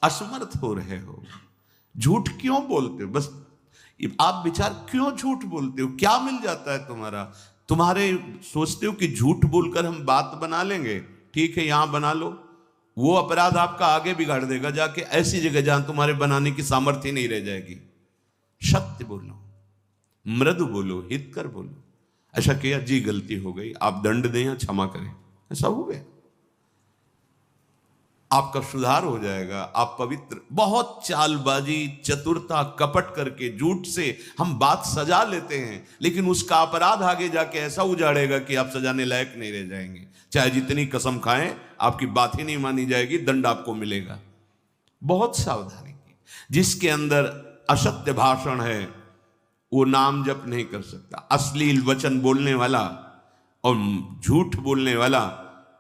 असमर्थ हो रहे हो। झूठ क्यों बोलते हो? बस आप विचार, क्यों झूठ बोलते हो? क्या मिल जाता है तुम्हारे सोचते हो कि झूठ बोलकर हम बात बना लेंगे, ठीक है यहां बना लो, वो अपराध आपका आगे बिगाड़ देगा जाके ऐसी जगह जहां तुम्हारे बनाने की सामर्थ्य नहीं रह जाएगी। सत्य बोलो, मृदु बोलो, हितकर बोलो। ऐसा किया जी गलती हो गई, आप दंड दें या क्षमा करें, ऐसा हो गया, आपका सुधार हो जाएगा, आप पवित्र। बहुत चालबाजी, चतुरता, कपट करके झूठ से हम बात सजा लेते हैं, लेकिन उसका अपराध आगे जाके ऐसा उजाड़ेगा कि आप सजाने लायक नहीं रह जाएंगे। चाहे जितनी कसम खाएं, आपकी बात ही नहीं मानी जाएगी, दंड आपको मिलेगा। बहुत सावधानी की। जिसके अंदर असत्य भाषण है वो नाम जप नहीं कर सकता। अश्लील वचन बोलने वाला और झूठ बोलने वाला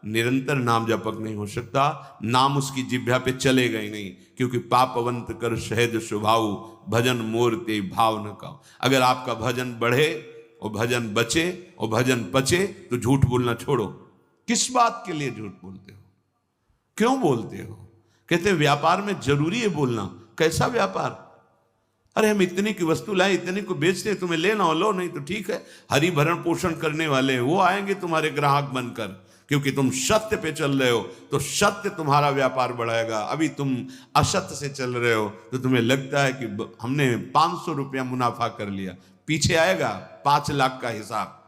निरंतर नाम जपक नहीं हो सकता। नाम उसकी जिह्वा पे चलेगा ही नहीं, क्योंकि पापवंत कर सहज स्वभाव, भजन मोर ते भाव न का। अगर आपका भजन बढ़े और भजन बचे और भजन पचे तो झूठ बोलना छोड़ो। किस बात के लिए झूठ बोलते हो? क्यों बोलते हो? कहते व्यापार में जरूरी है बोलना। कैसा व्यापार? अरे हम इतने की वस्तु लाए, इतने को बेचते हैं, तुम्हें लेना हो लो, नहीं तो ठीक है। हरि भरण पोषण करने वाले वो आएंगे तुम्हारे ग्राहक बनकर, क्योंकि तुम सत्य पे चल रहे हो तो सत्य तुम्हारा व्यापार बढ़ाएगा। अभी तुम असत्य से चल रहे हो तो तुम्हें लगता है कि हमने 500 रुपया मुनाफा कर लिया, पीछे आएगा 5 लाख का हिसाब।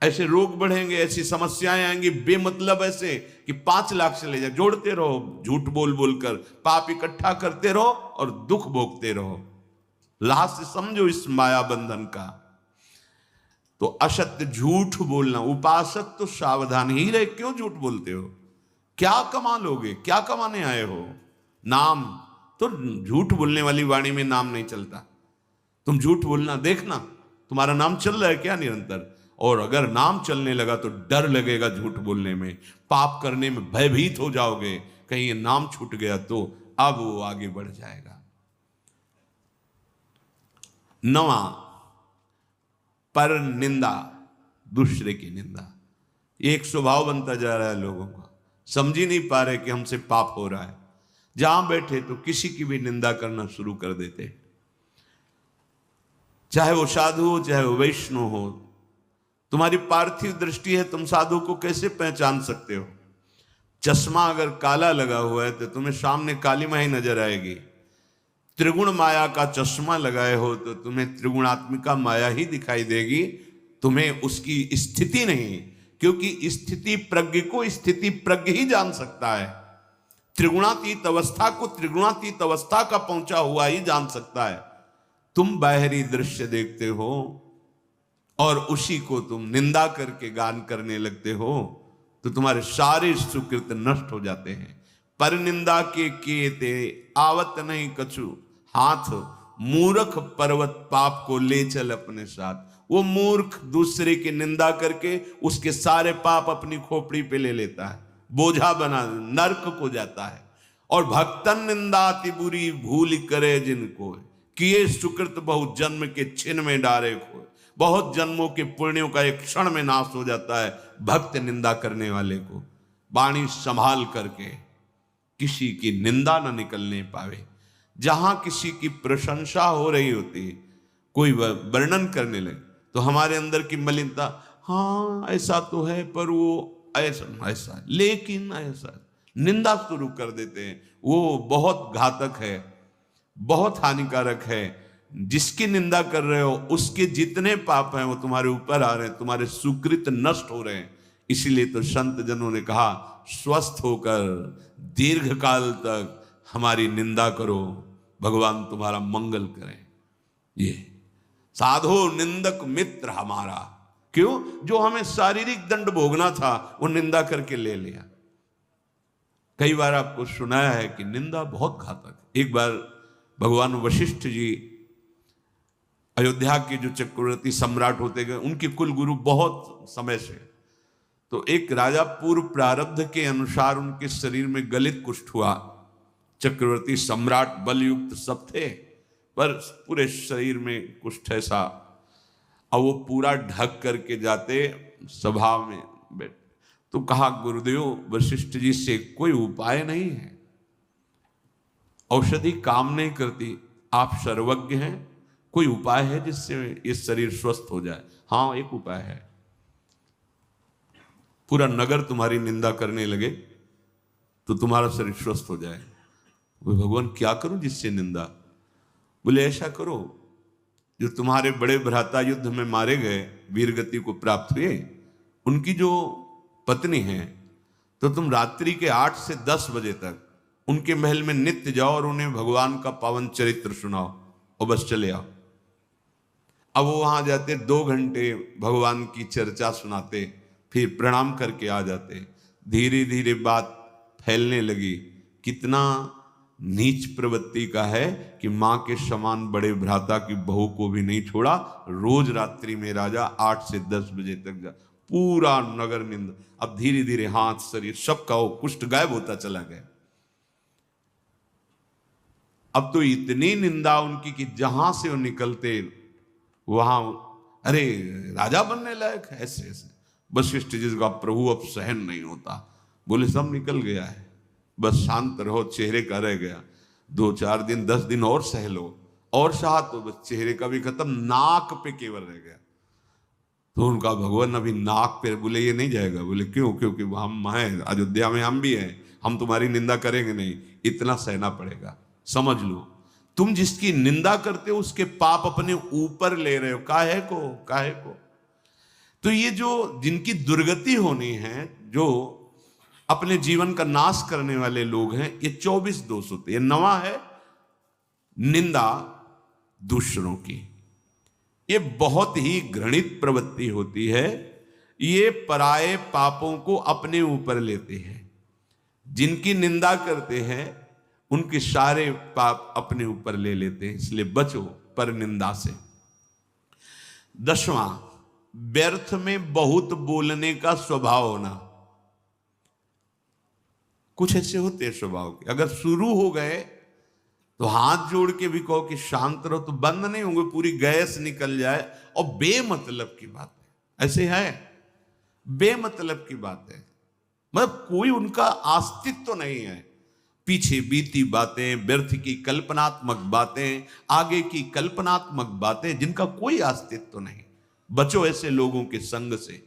ऐसे रोग बढ़ेंगे, ऐसी समस्याएं आएंगी बेमतलब, ऐसे कि 5 लाख से ले जाए। जोड़ते रहो, झूठ बोल बोलकर पाप इकट्ठा करते रहो और दुख भोगते रहो। लास्ट समझो इस माया बंधन का। तो असत्य झूठ बोलना, उपासक तो सावधान ही रहे। क्यों झूठ बोलते हो? क्या कमा लोगे? क्या कमाने आए हो? नाम तो, झूठ बोलने वाली वाणी में नाम नहीं चलता। तुम झूठ बोलना देखना, तुम्हारा नाम चल रहा है क्या निरंतर? और अगर नाम चलने लगा तो डर लगेगा झूठ बोलने में, पाप करने में भयभीत हो जाओगे, कहीं ये नाम छूट गया तो। अब वो आगे बढ़ जाएगा। 9वां, पर निंदा, दूसरे की निंदा। एक स्वभाव बनता जा रहा है लोगों का, समझ ही नहीं पा रहे कि हमसे पाप हो रहा है। जहां बैठे तो किसी की भी निंदा करना शुरू कर देते, चाहे वो साधु हो चाहे वो वैष्णव हो। तुम्हारी पार्थिव दृष्टि है, तुम साधु को कैसे पहचान सकते हो? चश्मा अगर काला लगा हुआ है तो तुम्हें सामने काली माई नजर आएगी। त्रिगुण माया का चश्मा लगाए हो तो तुम्हें त्रिगुणात्मिका माया ही दिखाई देगी, तुम्हें उसकी स्थिति नहीं, क्योंकि स्थिति प्रज्ञ को स्थिति प्रज्ञ ही जान सकता है। त्रिगुणातीत अवस्था को त्रिगुणातीत अवस्था का पहुंचा हुआ ही जान सकता है। तुम बाहरी दृश्य देखते हो और उसी को तुम निंदा करके गान करने लगते हो तो तुम्हारे सारे सुकृत नष्ट हो जाते हैं। पर निंदा के ते आवत नहीं कछु हाथ, मूर्ख पर्वत पाप को ले चल अपने साथ। वो मूर्ख दूसरे की निंदा करके उसके सारे पाप अपनी खोपड़ी पे ले लेता है, बोझा बना नरक को जाता है। और भक्तन निंदा अति बुरी भूल करे जिनको, किए सुकृत बहुत जन्म के छिन में डारे खोए। बहुत जन्मों के पुण्यों का एक क्षण में नाश हो जाता है भक्त निंदा करने वाले को। वाणी संभाल करके किसी की निंदा न निकलने पावे। जहां किसी की प्रशंसा हो रही होती है, कोई वर्णन करने लगे तो हमारे अंदर की मलिनता, हाँ ऐसा तो है पर वो ऐसा ऐसा, लेकिन ऐसा, निंदा शुरू कर देते हैं। वो बहुत घातक है, बहुत हानिकारक है। जिसकी निंदा कर रहे हो उसके जितने पाप हैं वो तुम्हारे ऊपर आ रहे हैं, तुम्हारे सुकृत नष्ट हो रहे हैं। इसीलिए तो संत जनों ने कहा, स्वस्थ होकर दीर्घ काल तक हमारी निंदा करो, भगवान तुम्हारा मंगल करें। ये साधो निंदक मित्र हमारा। क्यों? जो हमें शारीरिक दंड भोगना था वो निंदा करके ले लिया। कई बार आपको सुनाया है कि निंदा बहुत घातक। एक बार भगवान वशिष्ठ जी अयोध्या के जो चक्रवर्ती सम्राट होते गए, उनके कुल गुरु बहुत समय से, तो एक राजा पूर्व प्रारब्ध के अनुसार उनके शरीर में गलित कुष्ठ हुआ। चक्रवर्ती सम्राट बलयुक्त सब थे पर पूरे शरीर में कुष्ठ ऐसा। अब वो पूरा ढक करके जाते सभा में बैठ, तो कहा गुरुदेव वशिष्ठ जी से कोई उपाय नहीं है? औषधि काम नहीं करती, आप सर्वज्ञ हैं, कोई उपाय है जिससे ये शरीर स्वस्थ हो जाए? हाँ, एक उपाय है, पूरा नगर तुम्हारी निंदा करने लगे तो तुम्हारा शरीर स्वस्थ हो जाए। बोले भगवान क्या करूं जिससे निंदा? बोले ऐसा करो, जो तुम्हारे बड़े भ्राता युद्ध में मारे गए, वीरगति को प्राप्त हुए, उनकी जो पत्नी है, तो तुम रात्रि के 8 से 10 बजे तक उनके महल में नित्य जाओ और उन्हें भगवान का पावन चरित्र सुनाओ और बस चले आओ। अब वो वहां जाते, 2 घंटे भगवान की चर्चा सुनाते, फिर प्रणाम करके आ जाते। धीरे धीरे बात फैलने लगी, कितना नीच प्रवृत्ति का है कि मां के समान बड़े भ्राता की बहू को भी नहीं छोड़ा। रोज रात्रि में राजा 8 से 10 बजे तक जा, पूरा नगर निंदा। अब धीरे धीरे हाथ शरीर सबका वो कुष्ठ गायब होता चला गया। अब तो इतनी निंदा उनकी कि जहां से वो निकलते वहां, अरे राजा बनने लायक है, ऐसे ऐसे। वशिष्ठ जी का प्रभु अब सहन नहीं होता, बोले सब निकल गया है, बस शांत रहो, चेहरे का रह गया, 2-4 दिन 10 दिन और सह लो, और सहा तो बस चेहरे का भी खत्म, नाक पे केवल रह गया। तो उनका भगवान अभी नाक पे, बोले ये नहीं जाएगा। बोले क्यों? क्योंकि हम हैं अयोध्या में, हम भी हैं, हम तुम्हारी निंदा करेंगे नहीं, इतना सहना पड़ेगा। समझ लो, तुम जिसकी निंदा करते हो उसके पाप अपने ऊपर ले रहे हो, काहे को। तो ये जो जिनकी दुर्गति होनी है, जो अपने जीवन का नाश करने वाले लोग हैं, ये 24 दोष होते हैं। 9वां है निंदा दूसरों की। ये बहुत ही घृणित प्रवृत्ति होती है, ये पराये पापों को अपने ऊपर लेते हैं। जिनकी निंदा करते हैं उनके सारे पाप अपने ऊपर ले लेते हैं, इसलिए बचो पर निंदा से। 10वां, व्यर्थ में बहुत बोलने का स्वभाव होना। कुछ ऐसे होते हैं स्वभाव के, अगर शुरू हो गए तो हाथ जोड़ के भी कहो कि शांत रहो तो बंद नहीं होंगे, पूरी गैस निकल जाए। और बेमतलब की बात है, ऐसे है, बेमतलब की बात है, मतलब कोई उनका अस्तित्व तो नहीं है। पीछे बीती बातें, व्यर्थ की कल्पनात्मक बातें, आगे की कल्पनात्मक बातें, जिनका कोई अस्तित्व तो नहीं। बचो ऐसे लोगों के संग से।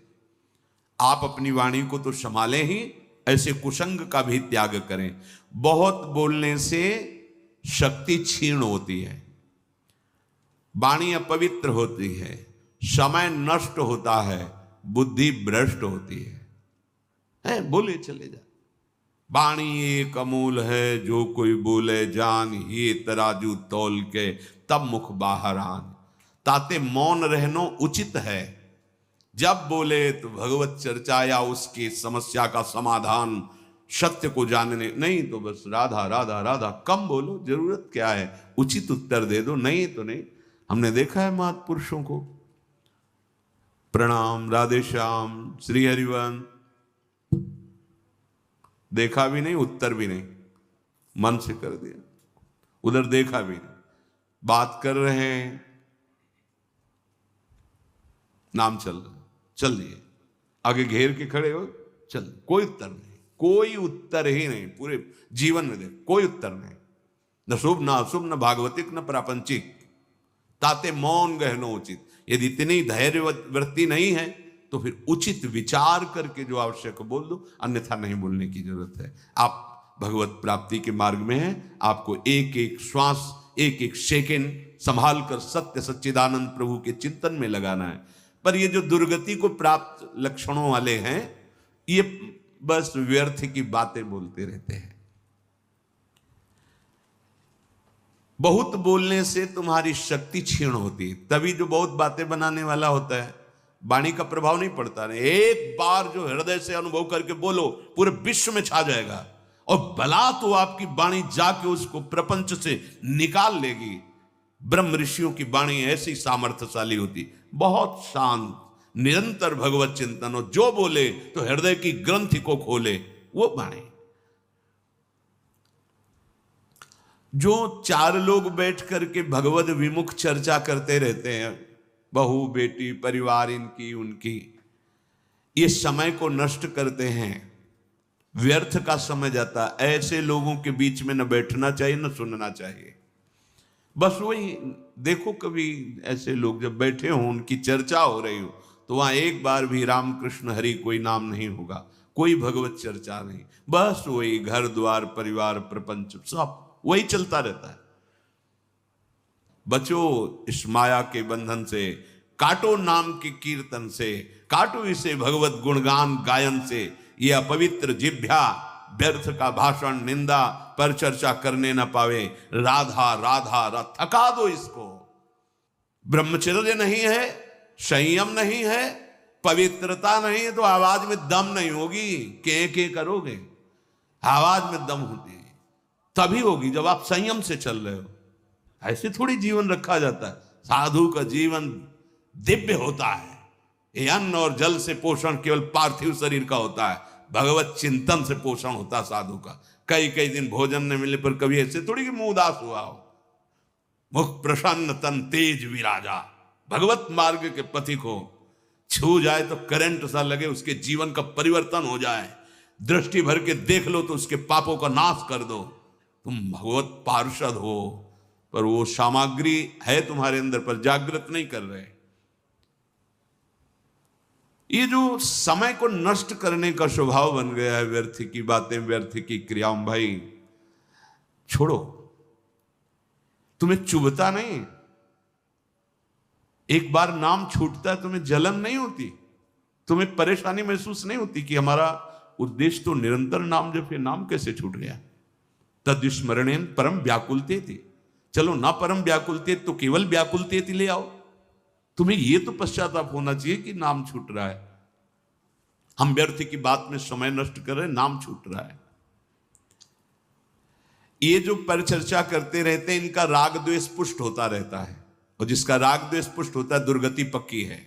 आप अपनी वाणी को तो संभालें ही, ऐसे कुसंग का भी त्याग करें। बहुत बोलने से शक्ति क्षीण होती है, वाणी अपवित्र होती है, समय नष्ट होता है, बुद्धि भ्रष्ट होती है। बोले चले जा। वाणी एक अमूल है, जो कोई बोले जान, ये तराजू तौल के तब मुख बाहर आन। ताते मौन रहनो उचित है, जब बोले तो भगवत चर्चा या उसकी समस्या का समाधान, सत्य को जानने, नहीं तो बस राधा राधा राधा, कम बोलो, जरूरत क्या है, उचित उत्तर दे दो, नहीं तो नहीं। हमने देखा है महापुरुषों को। प्रणाम, राधे श्याम, श्री हरिवंश, देखा भी नहीं, उत्तर भी नहीं, मन से कर दिया, उधर देखा भी नहीं, बात कर रहे हैं, नाम चल रहा, चल दिए, आगे घेर के खड़े हो, चल, कोई उत्तर नहीं, कोई उत्तर ही नहीं, पूरे जीवन में देख कोई उत्तर नहीं, न शुभ न अशुभ, न भागवतिक न प्रापंचिक। ताते मौन गहनो उचित। यदि इतनी धैर्यवृत्ति नहीं है तो फिर उचित विचार करके जो आवश्यक बोल दो, अन्यथा नहीं बोलने की जरूरत है। आप भगवत प्राप्ति के मार्ग में हैं, आपको एक एक श्वास, एक एक सेकंड संभाल कर सत्य सच्चिदानंद प्रभु के चिंतन में लगाना है। पर ये जो दुर्गति को प्राप्त लक्षणों वाले हैं, ये बस व्यर्थ की बातें बोलते रहते हैं। बहुत बोलने से तुम्हारी शक्ति क्षीण होती है, तभी जो बहुत बातें बनाने वाला होता है, वाणी का प्रभाव नहीं पड़ता। एक बार जो हृदय से अनुभव करके बोलो, पूरे विश्व में छा जाएगा, और भला तो आपकी वाणी जाके उसको प्रपंच से निकाल लेगी। ब्रह्म ऋषियों की वाणी ऐसी सामर्थ्यशाली होती, बहुत शांत, निरंतर भगवत चिंतन, और जो बोले तो हृदय की ग्रंथि को खोले, वो वाणी। जो 4 लोग बैठ करके भगवत विमुख चर्चा करते रहते हैं, बहू बेटी परिवार इनकी उनकी, ये समय को नष्ट करते हैं। व्यर्थ का समय जाता। ऐसे लोगों के बीच में न बैठना चाहिए न सुनना चाहिए। बस वही देखो, कभी ऐसे लोग जब बैठे हों, उनकी चर्चा हो रही हो, तो वहां एक बार भी राम कृष्ण हरि कोई नाम नहीं होगा, कोई भगवत चर्चा नहीं, बस वही घर द्वार परिवार प्रपंच सब वही चलता रहता है। बचो इस माया के बंधन से, काटो नाम के कीर्तन से, काटो इसे भगवत गुणगान गायन से। ये अपवित्र जिह्वा व्यर्थ का भाषण निंदा पर चर्चा करने न पावे। राधा राधा रा थका दो इसको। ब्रह्मचर्य नहीं है, संयम नहीं है, पवित्रता नहीं है, तो आवाज में दम नहीं होगी। के करोगे, आवाज में दम होती है तभी होगी जब आप संयम से चल रहे हो। ऐसे थोड़ी जीवन रखा जाता है। साधु का जीवन दिव्य होता है। ये अन्न और जल से पोषण केवल पार्थिव शरीर का होता है, भगवत चिंतन से पोषण होता है साधु का। कई कई दिन भोजन न मिलने पर कभी ऐसे थोड़ी कि मुंह उदास हुआ हो। मुख प्रसन्न तन तेज विराजा। भगवत मार्ग के पथिक को छू जाए तो करंट सा लगे, उसके जीवन का परिवर्तन हो जाए। दृष्टि भर के देख लो तो उसके पापों का नाश कर दो। तुम भगवत पार्षद हो, पर वो सामग्री है तुम्हारे अंदर पर जागृत नहीं कर रहे। ये जो समय को नष्ट करने का स्वभाव बन गया है, व्यर्थ की बातें, व्यर्थ की क्रियाओं, भाई छोड़ो। तुम्हें चुभता नहीं? एक बार नाम छूटता है तुम्हें जलन नहीं होती? तुम्हें परेशानी महसूस नहीं होती कि हमारा उद्देश्य तो निरंतर नाम जप है, नाम कैसे छूट गया? तद स्मरणेन परम व्याकुलते थी। चलो ना परम व्याकुलते तो केवल व्याकुलते ले आओ। तुम्हें यह तो पश्चाताप होना चाहिए कि नाम छूट रहा है, हम व्यर्थ की बात में समय नष्ट कर रहे हैं, नाम छूट रहा है। ये जो परिचर्चा करते रहते हैं, इनका राग द्वेष पुष्ट होता रहता है, और जिसका राग द्वेष पुष्ट होता है दुर्गति पक्की है।